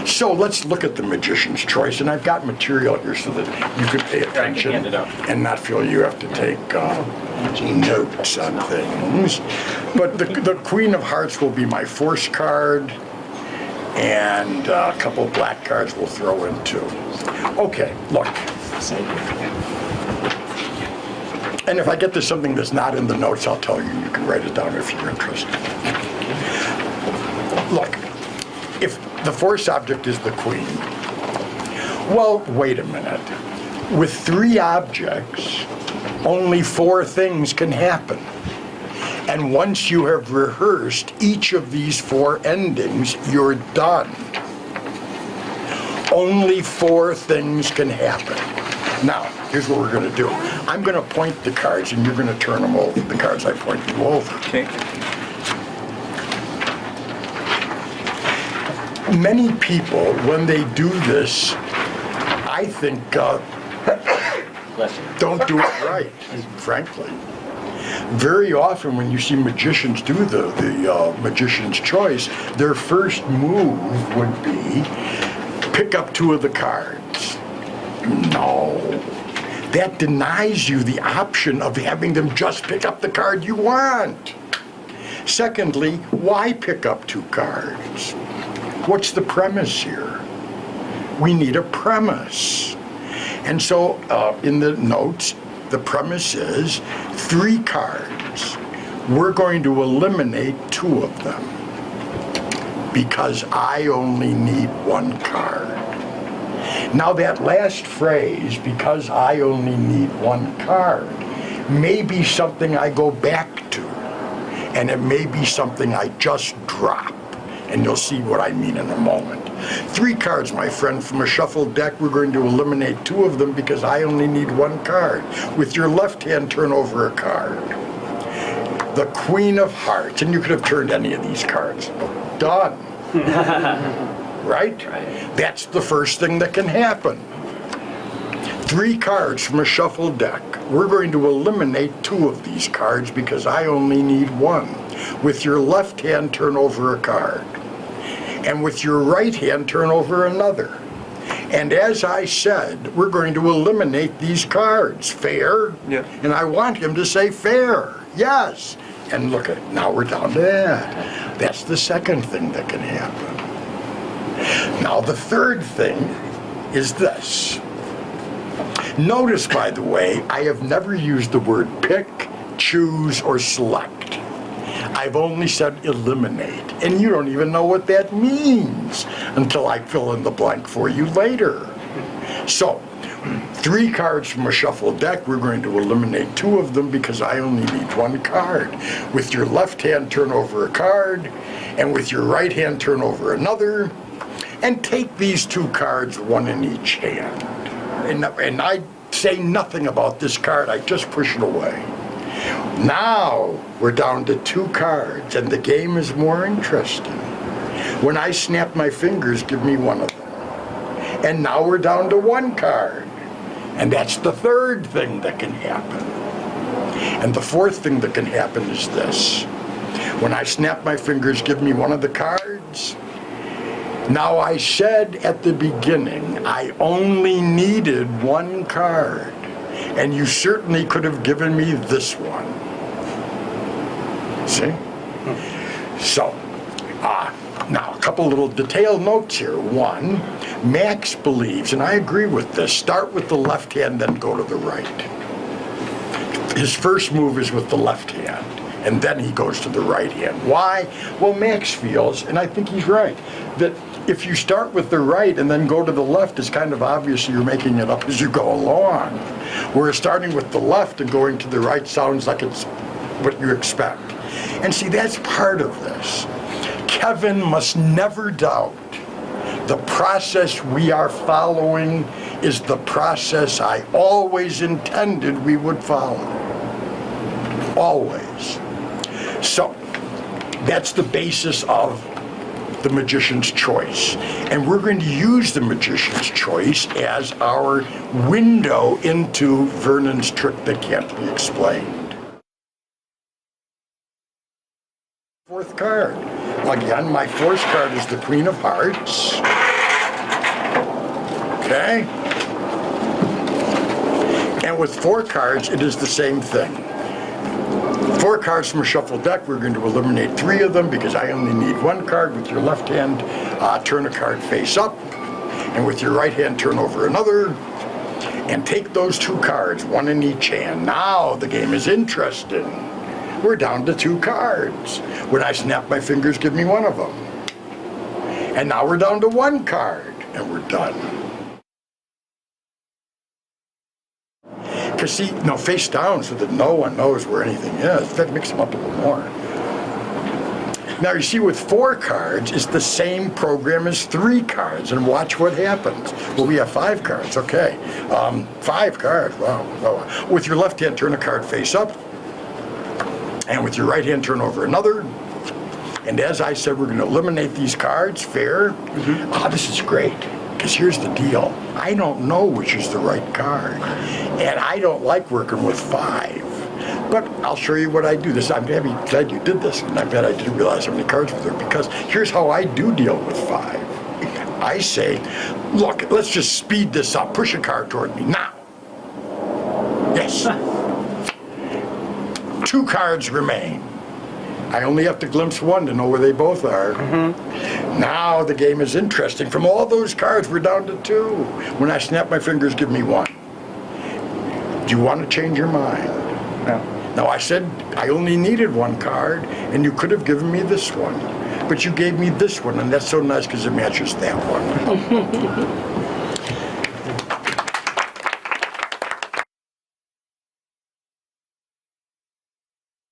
So let's look at the magician's choice, and I've got material here so that you can pay attention and not feel you have to take notes on things. But the Queen of Hearts will be my force card, and a couple of black cards we'll throw in too. Okay, look. And if I get to something that's not in the notes, I'll tell you. You can write it down if you're interested. Look, if the force object is the queen, well, wait a minute. With 3 objects, only 4 things can happen. And once you have rehearsed each of these 4 endings, you're done. Only 4 things can happen. Now, here's what we're going to do. I'm going to point the cards, and you're going to turn them over, the cards I point you over. Okay. Many people, when they do this, I think, don't do it right, frankly. Very often when you see magicians do the magician's choice, their first move would be pick up 2 of the cards. No. That denies you the option of having them just pick up the card you want. Secondly, why pick up 2 cards? What's the premise here? We need a premise. And so in the notes, the premise is 3 cards. We're going to eliminate 2 of them because I only need 1 card. Now that last phrase, because I only need 1 card, may be something I go back to, and it may be something I just drop, and you'll see what I mean in a moment. 3 cards, my friend, from a shuffled deck. We're going to eliminate 2 of them because I only need 1 card. With your left hand, turn over a card. The Queen of Hearts, and you could have turned any of these cards. Done. Right? That's the first thing that can happen. 3 cards from a shuffled deck. We're going to eliminate 2 of these cards because I only need 1. With your left hand, turn over a card. And with your right hand, turn over another. And as I said, we're going to eliminate these cards. Fair? Yeah. And I want him to say fair. Yes. And look at, now we're down to that. That's the second thing that can happen. Now the third thing is this. Notice, by the way, I have never used the word pick, choose, or select. I've only said eliminate, and you don't even know what that means until I fill in the blank for you later. So, 3 cards from a shuffled deck, we're going to eliminate 2 of them because I only need 1 card. With your left hand, turn over a card, and with your right hand, turn over another, and take these 2 cards, 1 in each hand. And I say nothing about this card, I just push it away. Now we're down to 2 cards, and the game is more interesting. When I snap my fingers, give me 1 of them. And now we're down to 1 card. And that's the third thing that can happen. And the fourth thing that can happen is this. When I snap my fingers, give me 1 of the cards. Now I said at the beginning, I only needed 1 card. And you certainly could have given me this one. See? So, now a couple little detailed notes here. 1, Max believes, and I agree with this, start with the left hand, then go to the right. His first move is with the left hand, and then he goes to the right hand. Why? Well, Max feels, and I think he's right, that if you start with the right and then go to the left, it's kind of obvious you're making it up as you go along. Whereas starting with the left and going to the right sounds like it's what you expect. And see, that's part of this. Kevin must never doubt the process we are following is the process I always intended we would follow. Always. So, that's the basis of the magician's choice. And we're going to use the magician's choice as our window into Vernon's trick that can't be explained. 4th card. Again, my 4th card is the Queen of Hearts. Okay? And with 4 cards, it is the same thing. 4 cards from a shuffle deck, we're going to eliminate 3 of them because I only need 1 card. With your left hand, turn a card face up, and with your right hand, turn over another, and take those 2 cards, 1 in each hand. Now the game is interesting. We're down to 2 cards. When I snap my fingers, give me 1 of them. And now we're down to 1 card, and we're done. Because see, no, face down so that no one knows where anything is. In fact, mix them up a little more. Now you see with 4 cards, it's the same program as 3 cards, and watch what happens. Well, we have 5 cards, okay. 5 cards, wow. With your left hand, turn a card face up, and with your right hand, turn over another. And as I said, we're gonna eliminate these cards, fair. This is great. Because here's the deal, I don't know which is the right card, and I don't like working with 5. But I'll show you what I do. I'm glad you did this, and I bet I didn't realize how many cards were there, because here's how I do deal with 5. I say, look, let's just speed this up. Push a card toward me now. Yes. 2 cards remain. I only have to glimpse 1 to know where they both are. Now the game is interesting. From all those cards, we're down to 2. When I snap my fingers, give me 1. Do you want to change your mind? No. Now I said I only needed 1 card, and you could have given me this one. But you gave me this one, and that's so nice because it matches that one.